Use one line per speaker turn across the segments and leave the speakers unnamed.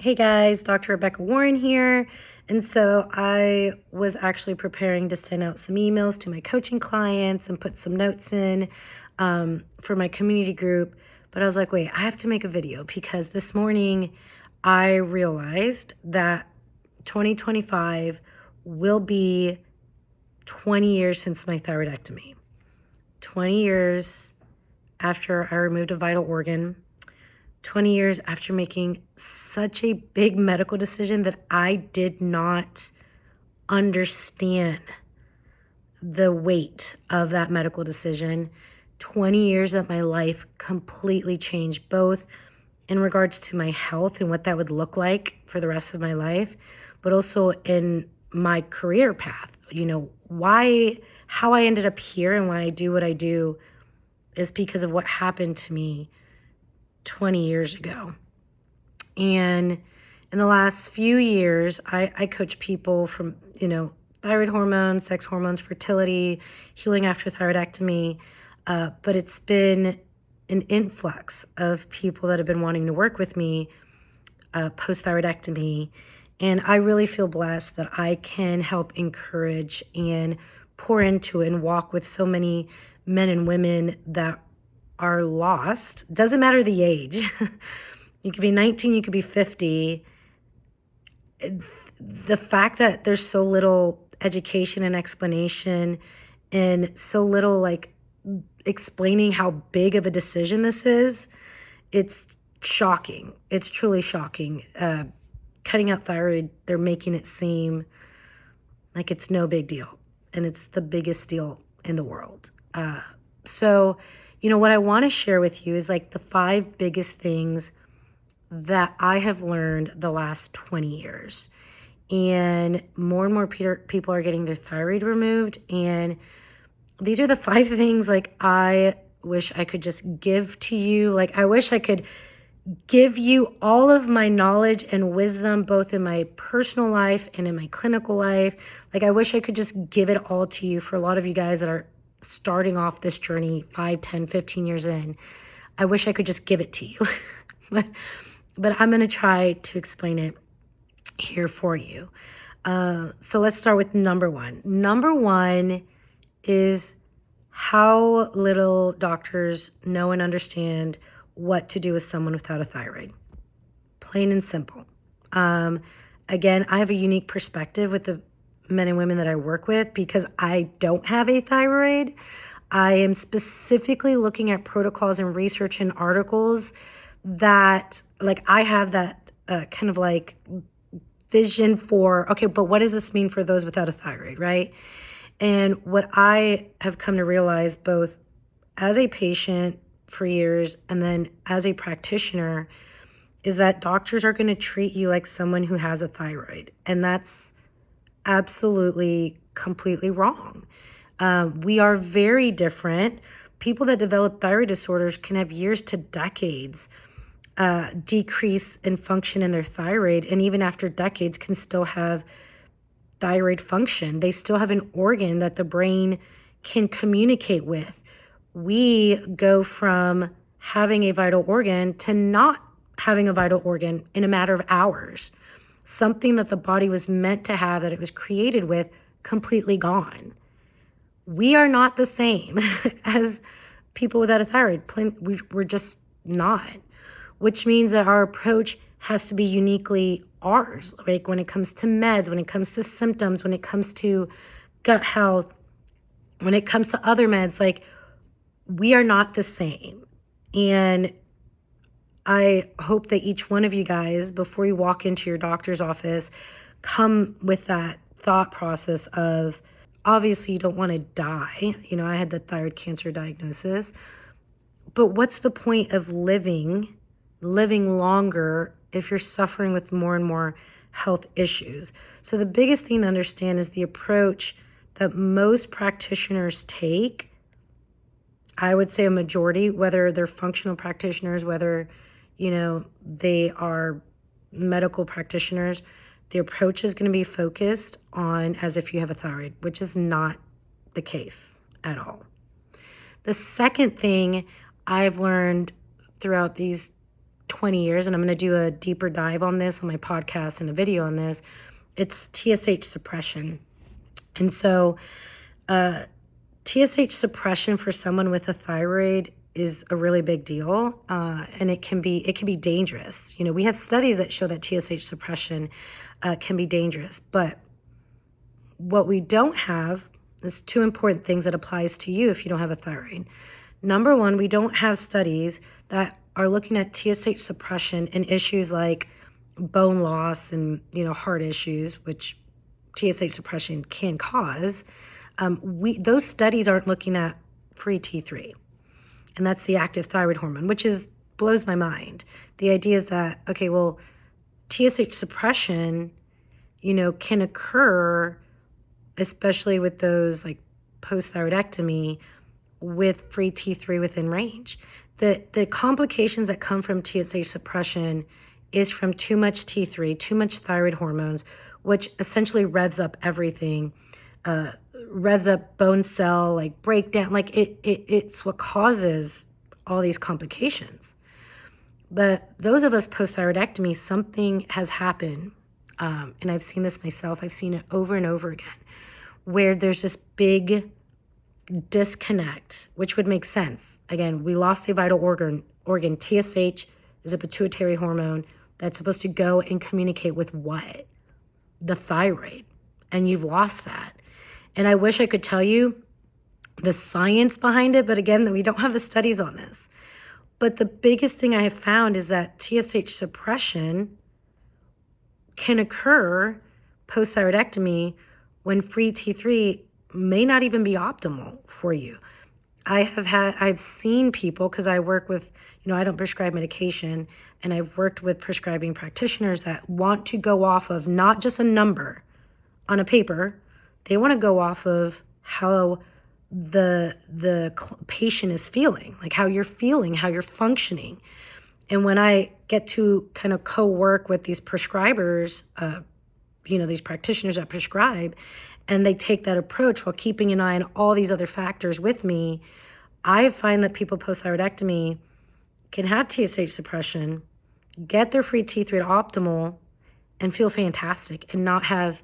Hey guys, Dr. Rebecca Warren here. And so I was actually preparing to send out some emails to my coaching clients and put some notes in for my community group. But I was like, wait, I have to make a video because this morning I realized that 2025 will be 20 years since my thyroidectomy. 20 years after I removed a vital organ. 20 years after making such a big medical decision that I did not understand the weight of that medical decision. 20 years that my life completely changed, both in regards to my health and what that would look like for the rest of my life, but also in my career path. How I ended up here and why I do what I do is because of what happened to me 20 years ago. And in the last few years, I coach people from, thyroid hormones, sex hormones, fertility, healing after thyroidectomy. But it's been an influx of people that have been wanting to work with me post-thyroidectomy. And I really feel blessed that I can help encourage and pour into and walk with so many men and women that are lost. Doesn't matter the age. You could be 19, you could be 50. The fact that there's so little education and explanation and so little explaining how big of a decision this is, it's shocking. It's truly shocking. Cutting out thyroid, they're making it seem like it's no big deal. And it's the biggest deal in the world. So, what I want to share with you is the 5 biggest things that I have learned the last 20 years. And more people are getting their thyroid removed. And these are the 5 things I wish I could just give to you. I wish I could give you all of my knowledge and wisdom, both in my personal life and in my clinical life. I wish I could just give it all to you for a lot of you guys that are starting off this journey 5, 10, 15 years in. I wish I could just give it to you. But I'm going to try to explain it here for you. So let's start with number 1. Number 1 is how little doctors know and understand what to do with someone without a thyroid. Plain and simple. Again, I have a unique perspective with the men and women that I work with because I don't have a thyroid. I am specifically looking at protocols and research and articles that I have that kind of vision for, okay, but what does this mean for those without a thyroid, right? And what I have come to realize both as a patient for years and then as a practitioner is that doctors are going to treat you like someone who has a thyroid. And that's absolutely completely wrong. We are very different. People that develop thyroid disorders can have years to decades decrease in function in their thyroid, and even after decades can still have thyroid function. They still have an organ that the brain can communicate with. We go from having a vital organ to not having a vital organ in a matter of hours. Something that the body was meant to have, that it was created with, completely gone. We are not the same as people without a thyroid. We're just not, which means that our approach has to be uniquely ours. When it comes to meds, when it comes to symptoms, when it comes to gut health, when it comes to other meds, we are not the same. And I hope that each one of you guys, before you walk into your doctor's office, come with that thought process of, obviously you don't want to die. I had the thyroid cancer diagnosis, but what's the point of living longer if you're suffering with more and more health issues? So the biggest thing to understand is the approach that most practitioners take. I would say a majority, whether they're functional practitioners, whether they are medical practitioners, the approach is going to be focused on as if you have a thyroid, which is not the case at all. The second thing I've learned throughout these 20 years, and I'm going to do a deeper dive on this on my podcast and a video on this. It's TSH suppression. And so TSH suppression for someone with a thyroid is a really big deal, and it can be dangerous. You know, we have studies that show that TSH suppression can be dangerous, but what we don't have is two important things that applies to you if you don't have a thyroid. Number one, we don't have studies that are looking at TSH suppression in issues like bone loss and, you know, heart issues, which TSH suppression can cause. Those studies aren't looking at free T3, and that's the active thyroid hormone, which blows my mind. The idea is that, okay, well, TSH suppression, you know, can occur, especially with those like post-thyroidectomy, with free T3 within range. The complications that come from TSH suppression is from too much T3, too much thyroid hormones, which essentially revs up everything, revs up bone cell like breakdown. Like it's what causes all these complications. But those of us post-thyroidectomy, something has happened, and I've seen this myself. I've seen it over and over again, where there's this big disconnect, which would make sense. Again, we lost a vital organ. TSH is a pituitary hormone that's supposed to go and communicate with what? The thyroid. And you've lost that. And I wish I could tell you the science behind it, but again, we don't have the studies on this. But the biggest thing I have found is that TSH suppression can occur post-thyroidectomy when free T3 may not even be optimal for you. I've seen people, because I work with, you know, I don't prescribe medication, and I've worked with prescribing practitioners that want to go off of not just a number on a paper. They want to go off of how the patient is feeling, like how you're feeling, how you're functioning. And when I get to kind of co-work with these prescribers, you know, these practitioners that prescribe, and they take that approach while keeping an eye on all these other factors with me, I find that people post-thyroidectomy can have TSH suppression, get their free T3 to optimal, and feel fantastic and not have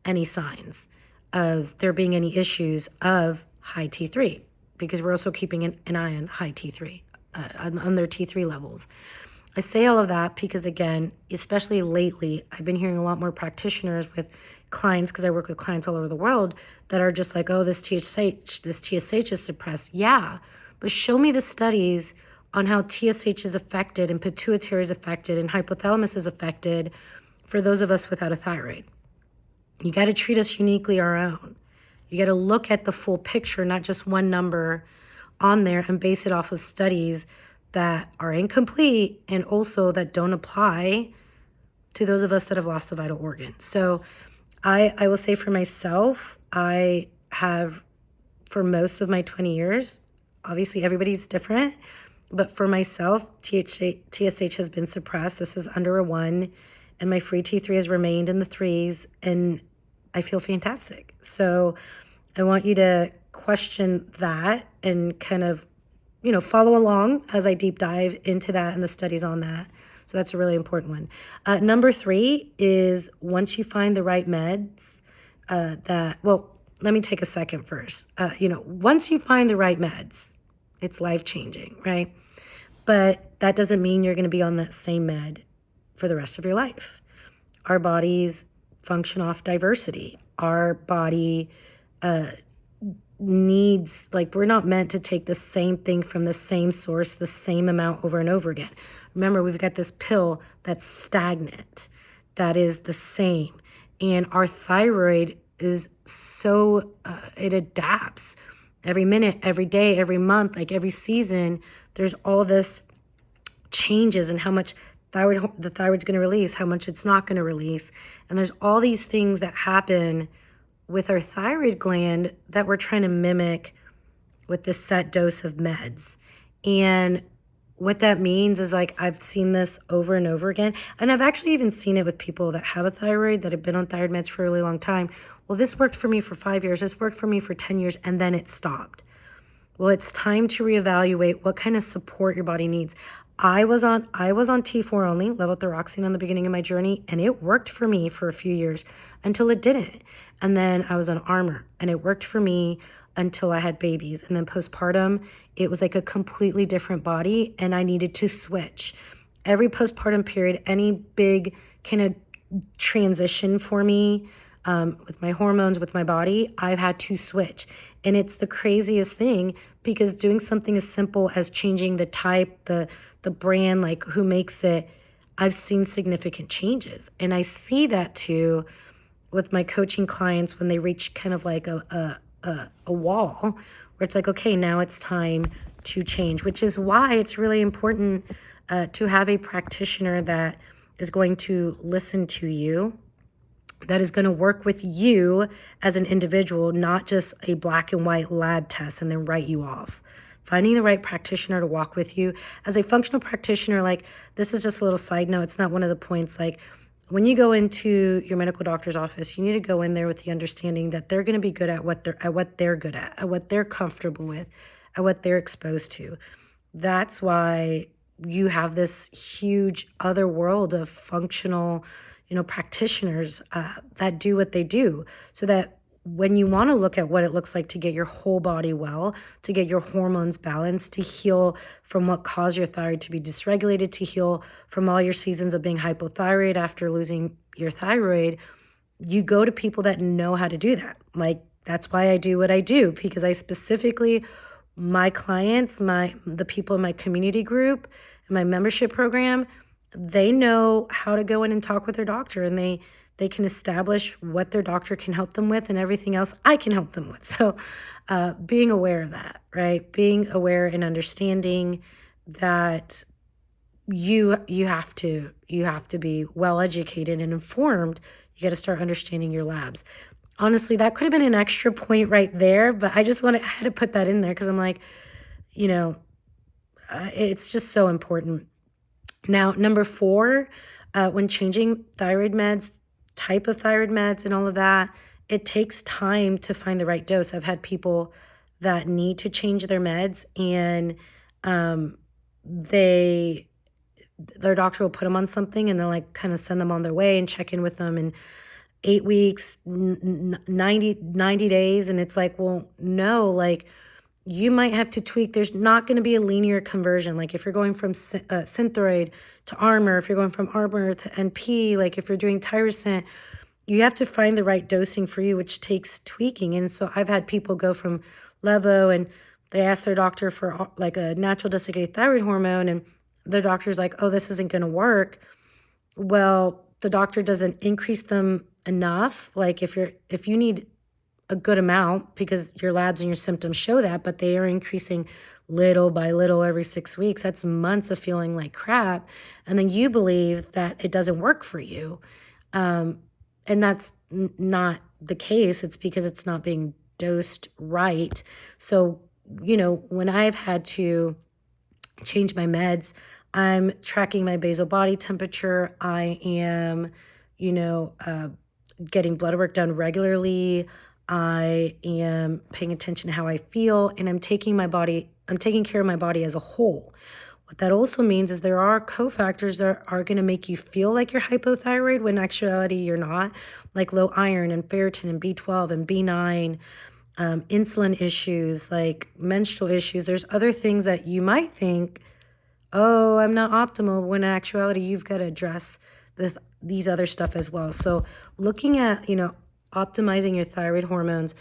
any signs of there being any issues of high T3, because we're also keeping an eye on high T3, on their T3 levels. I say all of that because, again, especially lately, I've been hearing a lot more practitioners with clients, because I work with clients all over the world, that are just like, oh, this TSH is suppressed. Yeah, but show me the studies on how TSH is affected and pituitary is affected and hypothalamus is affected for those of us without a thyroid. You got to treat us uniquely our own. You got to look at the full picture, not just one number on there, and base it off of studies that are incomplete and also that don't apply to those of us that have lost a vital organ. So I will say for myself, I have, for most of my 20 years, obviously everybody's different, but for myself, TSH has been suppressed. This is under a 1, and my free T3 has remained in the 3s, and I feel fantastic. So I want you to question that and kind of, you know, follow along as I deep dive into that and the studies on that. So that's a really important one. Number 3 is, once you find the right meds, let me take a second first. Once you find the right meds, it's life-changing, right? But that doesn't mean you're going to be on that same med for the rest of your life. Our bodies function off diversity. Our body needs, like, we're not meant to take the same thing from the same source, the same amount over and over again. Remember, we've got this pill that's stagnant, that is the same. And our thyroid is so, it adapts every minute, every day, every month, like every season. There's all this changes in how much the thyroid's going to release, how much it's not going to release. And there's all these things that happen with our thyroid gland that we're trying to mimic with this set dose of meds. And what that means is, like, I've seen this over and over again. And I've actually even seen it with people that have a thyroid, that have been on thyroid meds for a really long time. Well, this worked for me for 5 years. This worked for me for 10 years, and then it stopped. Well, it's time to reevaluate what kind of support your body needs. I was on T4 only, levothyroxine on the beginning of my journey, and it worked for me for a few years until it didn't. And then I was on Armour, and it worked for me until I had babies. And then postpartum, it was like a completely different body, and I needed to switch. Every postpartum period, any big kind of transition for me, with my hormones, with my body, I've had to switch. And it's the craziest thing because doing something as simple as changing the type, the brand, like who makes it, I've seen significant changes. And I see that too with my coaching clients when they reach kind of like a wall where it's like, okay, now it's time to change, which is why it's really important to have a practitioner that is going to listen to you, that is going to work with you as an individual, not just a black and white lab test and then write you off. Finding the right practitioner to walk with you. As a functional practitioner, like, this is just a little side note, it's not one of the points. Like, when you go into your medical doctor's office, you need to go in there with the understanding that they're going to be good at what they're good at what they're comfortable with, at what they're exposed to. That's why you have this huge other world of functional, practitioners that do what they do, so that when you want to look at what it looks like to get your whole body well, to get your hormones balanced, to heal from what caused your thyroid to be dysregulated, to heal from all your seasons of being hypothyroid after losing your thyroid, you go to people that know how to do that. Like, that's why I do what I do, because I specifically, my clients, the people in my community group, my membership program, they know how to go in and talk with their doctor, and they can establish what their doctor can help them with, and everything else I can help them with. So being aware of that, right? Being aware and understanding that you have to be well educated and informed. You got to start understanding your labs. Honestly, that could have been an extra point right there, but I had to put that in there because I'm like, it's just so important. Now, number 4, when changing thyroid meds, type of thyroid meds and all of that, it takes time to find the right dose. I've had people that need to change their meds, and their doctor will put them on something, and they'll like kind of send them on their way and check in with them in 8 weeks, 90 days. And it's like, well, no, like, you might have to tweak. There's not going to be a linear conversion. Like, if you're going from Synthroid to Armour, if you're going from Armour to NP, like if you're doing Tyrosint, you have to find the right dosing for you, which takes tweaking. And so I've had people go from Levo, and they ask their doctor for like a natural desiccated thyroid hormone, and their doctor's like, oh, this isn't going to work. Well, the doctor doesn't increase them enough. Like, if you need a good amount, because your labs and your symptoms show that, but they are increasing little by little every 6 weeks, that's months of feeling like crap. And then you believe that it doesn't work for you. And that's not the case. It's because it's not being dosed right. So, when I've had to change my meds, I'm tracking my basal body temperature. I am, getting blood work done regularly. I am paying attention to how I feel, and I'm taking care of my body as a whole. What that also means is there are cofactors that are going to make you feel like you're hypothyroid when in actuality you're not, like low iron and ferritin and B12 and B9, insulin issues, like menstrual issues. There's other things that you might think, oh, I'm not optimal, when in actuality you've got to address these other stuff as well. So looking at, optimizing your thyroid hormones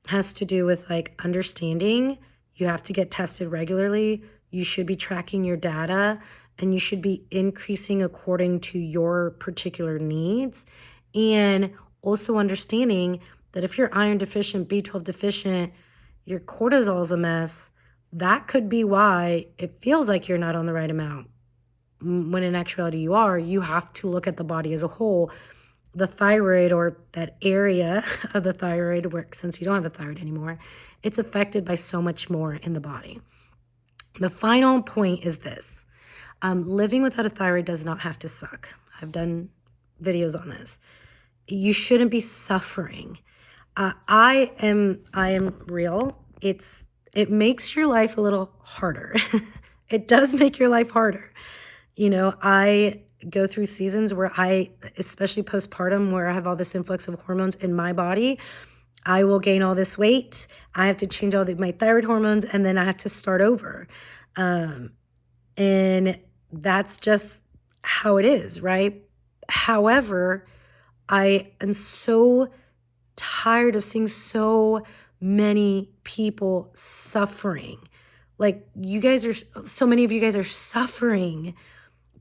has to do with like understanding you have to get tested regularly. You should be tracking your data, and you should be increasing according to your particular needs. And also understanding that if you're iron deficient, B12 deficient, your cortisol is a mess, that could be why it feels like you're not on the right amount. When in actuality you are. You have to look at the body as a whole. The thyroid, or that area of the thyroid, where since you don't have a thyroid anymore, it's affected by so much more in the body. The final point is this. Living without a thyroid does not have to suck. I've done videos on this. You shouldn't be suffering. I am real. It makes your life a little harder. It does make your life harder. I go through seasons where especially postpartum, where I have all this influx of hormones in my body, I will gain all this weight. I have to change my thyroid hormones, and then I have to start over. And that's just how it is, right? However, I am so tired of seeing so many people suffering. Like, so many of you guys are suffering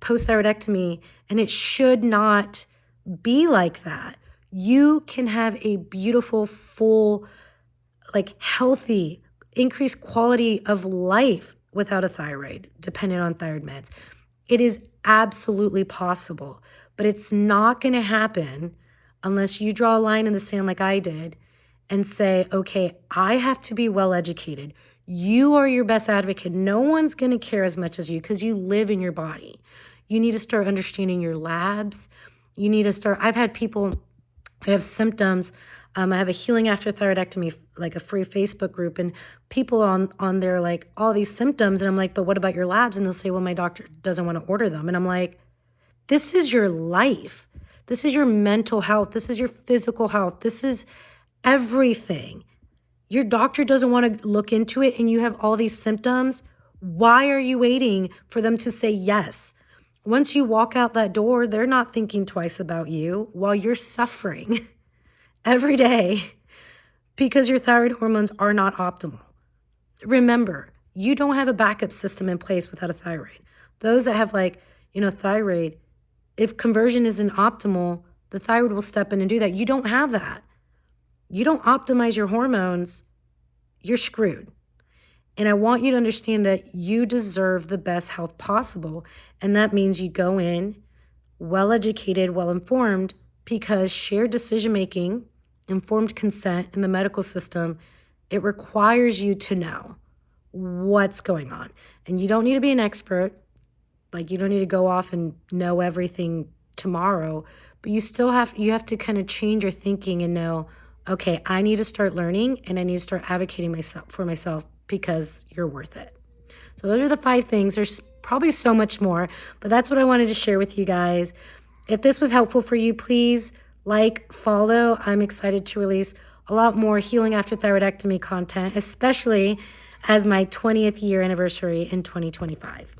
post-thyroidectomy, and it should not be like that. You can have a beautiful, full, like healthy, increased quality of life without a thyroid, dependent on thyroid meds. It is absolutely possible, but it's not going to happen unless you draw a line in the sand like I did and say, okay, I have to be well educated. You are your best advocate. No one's going to care as much as you because you live in your body. You need to start understanding your labs. I've had people that have symptoms. I have a healing after thyroidectomy, like a free Facebook group, and people on there like all these symptoms. And I'm like, but what about your labs? And they'll say, well, my doctor doesn't want to order them. And I'm like, this is your life. This is your mental health. This is your physical health. This is everything. Your doctor doesn't want to look into it and you have all these symptoms. Why are you waiting for them to say yes? Once you walk out that door, they're not thinking twice about you while you're suffering every day because your thyroid hormones are not optimal. Remember, you don't have a backup system in place without a thyroid. Those that have thyroid, if conversion isn't optimal, the thyroid will step in and do that. You don't have that. You don't optimize your hormones, you're screwed. And I want you to understand that you deserve the best health possible. And that means you go in well-educated, well-informed, because shared decision-making, informed consent in the medical system, it requires you to know what's going on. And you don't need to be an expert. Like, you don't need to go off and know everything tomorrow, but you have to kind of change your thinking and know, okay, I need to start learning and I need to start advocating for myself because you're worth it. So those are the 5 things. There's probably so much more, but that's what I wanted to share with you guys. If this was helpful for you, please follow. I'm excited to release a lot more healing after thyroidectomy content, especially as my 20th year anniversary in 2025.